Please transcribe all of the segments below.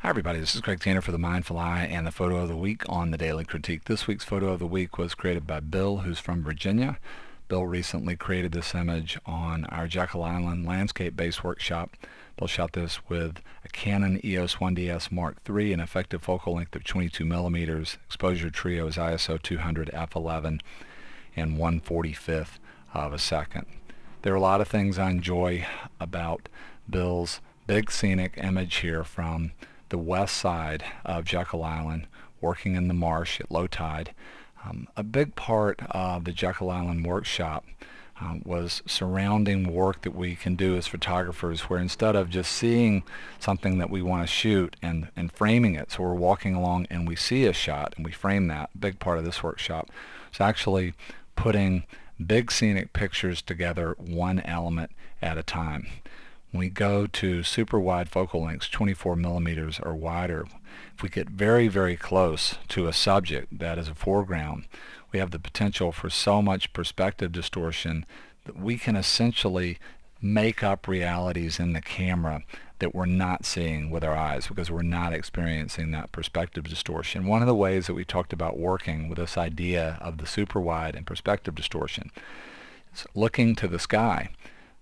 Hi everybody, this is Craig Tanner for the Mindful Eye and the Photo of the Week on the Daily Critique. This week's Photo of the Week was created by Bill, who's from Virginia. Bill recently created this image on our Jekyll Island Landscape Workshop. Bill shot this with a Canon EOS 1DS Mark III, an effective focal length of 22 millimeters. Exposure trio is ISO 200 f11 and 1/45th of a second. There are a lot of things I enjoy about Bill's big scenic image here from the west side of Jekyll Island, working in the marsh at low tide. A big part of the Jekyll Island workshop was surrounding work that we can do as photographers, where instead of just seeing something that we want to shoot and framing it, so we're walking along and we see a shot and we frame that. A big part of this workshop is actually putting big scenic pictures together one element at a time. When we go to super wide focal lengths, 24 millimeters or wider, if we get very, very close to a subject that is a foreground, we have the potential for so much perspective distortion that we can essentially make up realities in the camera that we're not seeing with our eyes because we're not experiencing that perspective distortion. One of the ways that we talked about working with this idea of the super wide and perspective distortion is looking to the sky.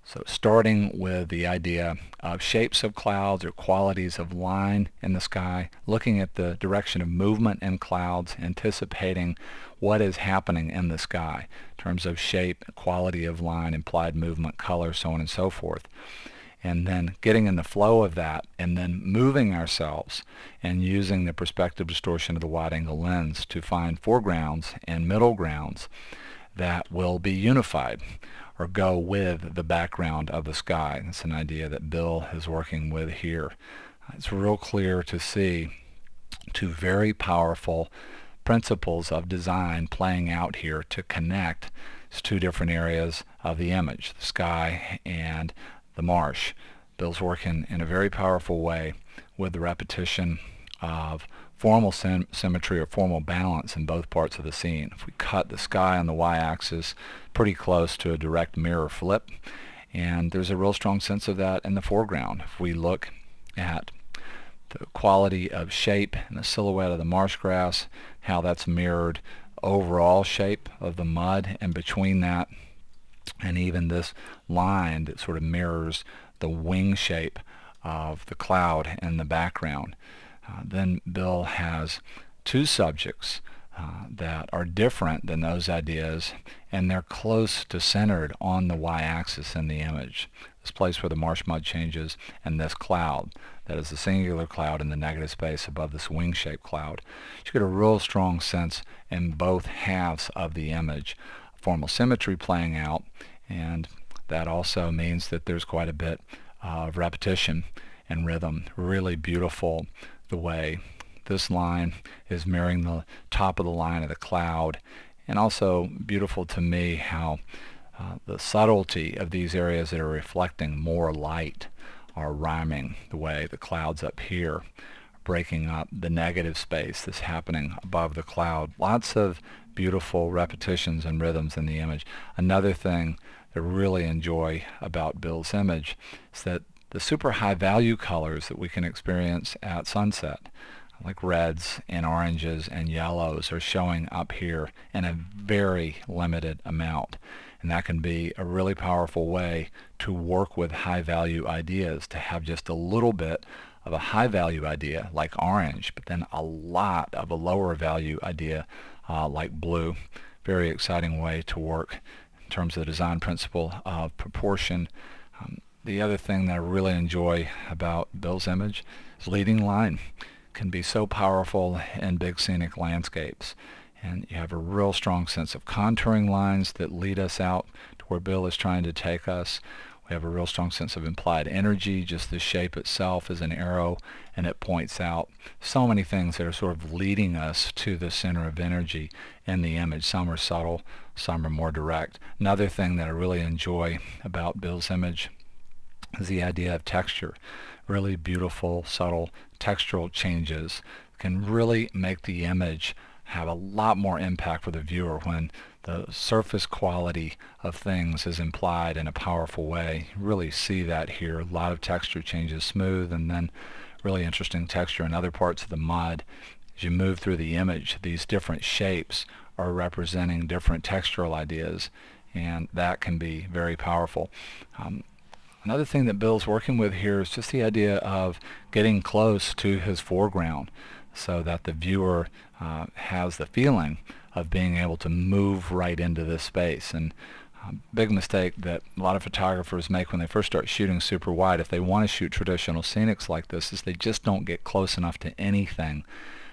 So starting with the idea of shapes of clouds or qualities of line in the sky, looking at the direction of movement in clouds, anticipating what is happening in the sky in terms of shape, quality of line, implied movement, color, so on and so forth. And then getting in the flow of that and then moving ourselves and using the perspective distortion of the wide-angle lens to find foregrounds and middle grounds that will be unified or go with the background of the sky. That's an idea that Bill is working with here. It's real clear to see two very powerful principles of design playing out here to connect these two different areas of the image, the sky and the marsh. Bill's working in a very powerful way with the repetition of formal symmetry or formal balance in both parts of the scene. If we cut the sky on the y-axis pretty close to a direct mirror flip, and there's a real strong sense of that in the foreground. If we look at the quality of shape and the silhouette of the marsh grass, how that's mirrored overall shape of the mud, and between that and even this line that sort of mirrors the wing shape of the cloud in the background. Then Bill has two subjects that are different than those ideas, and they're close to centered on the y-axis in the image. This place where the marsh mud changes and this cloud, that is the singular cloud in the negative space above this wing-shaped cloud. You get a real strong sense in both halves of the image. Formal symmetry playing out, and that also means that there's quite a bit of repetition and rhythm. Really beautiful the way this line is mirroring the top of the line of the cloud, and also beautiful to me how the subtlety of these areas that are reflecting more light are rhyming, the way the clouds up here are breaking up the negative space that's happening above the cloud. Lots of beautiful repetitions and rhythms in the image. Another thing that I really enjoy about Bill's image is that the super high value colors that we can experience at sunset, like reds and oranges and yellows, are showing up here in a very limited amount. And that can be a really powerful way to work with high value ideas, to have just a little bit of a high value idea like orange, but then a lot of a lower value idea like blue. Very exciting way to work in terms of the design principle of proportion. The other thing that I really enjoy about Bill's image is leading line. Can be so powerful in big scenic landscapes, and you have a real strong sense of contouring lines that lead us out to where Bill is trying to take us. We have a real strong sense of implied energy. Just the shape itself is an arrow, and it points out so many things that are sort of leading us to the center of energy in the image. Some are subtle, some are more direct. Another thing that I really enjoy about Bill's image is the idea of texture. Really beautiful, subtle textural changes can really make the image have a lot more impact with the viewer when the surface quality of things is implied in a powerful way. You really see that here. A lot of texture changes, smooth and then really interesting texture in other parts of the mud. As you move through the image, these different shapes are representing different textural ideas, and that can be very powerful. Another thing that Bill's working with here is just the idea of getting close to his foreground so that the viewer has the feeling of being able to move right into this space. And big mistake that a lot of photographers make when they first start shooting super wide, if they want to shoot traditional scenics like this, is they just don't get close enough to anything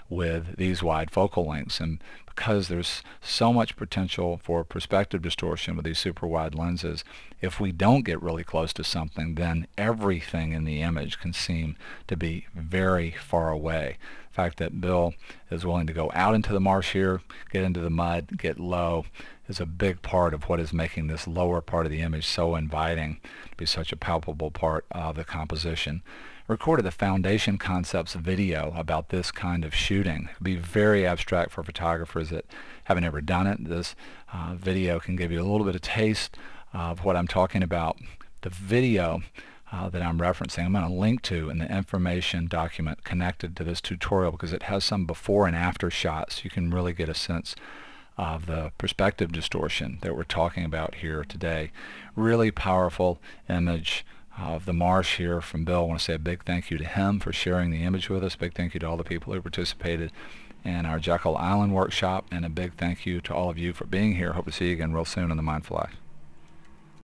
with these wide focal lengths. And because there's so much potential for perspective distortion with these super wide lenses, if we don't get really close to something, then everything in the image can seem to be very far away. The fact that Bill is willing to go out into the marsh here, get into the mud, get low, is a big part of what is making this lower part of the image so inviting to be such a palpable part of the composition. Recorded the Foundation Concepts video about this kind of shooting. It would be very abstract for photographers that haven't ever done it. This video can give you a little bit of taste of what I'm talking about. The video that I'm referencing, I'm going to link to in the information document connected to this tutorial, because it has some before and after shots. You can really get a sense of the perspective distortion that we're talking about here today. Really powerful image of the marsh here from Bill. I want to say a big thank you to him for sharing the image with us. Big thank you to all the people who participated in our Jekyll Island workshop, and a big thank you to all of you for being here. Hope to see you again real soon on The Mindful Eye.